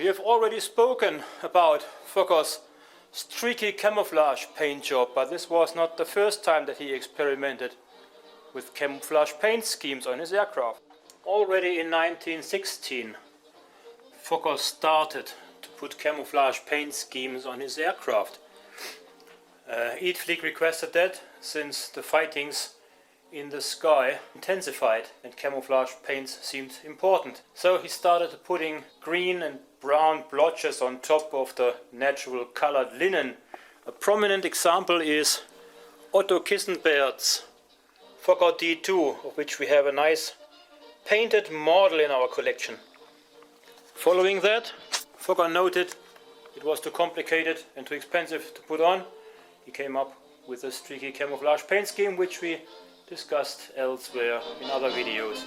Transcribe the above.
We have already spoken about Fokker's streaky camouflage paint job, but this was not the first time that he experimented with camouflage paint schemes on his aircraft. Already in 1916, Fokker started to put camouflage paint schemes on his aircraft. Each fleet requested that since the fightings in the sky intensified and camouflage paints seemed important. So he started putting green and brown blotches on top of the natural colored linen. A prominent example is Otto Kissenberth's Fokker D.II, of which we have a nice painted model in our collection. Following that, Fokker noted it was too complicated and too expensive to put on. He came up with a streaky camouflage paint scheme, which we discussed elsewhere in other videos.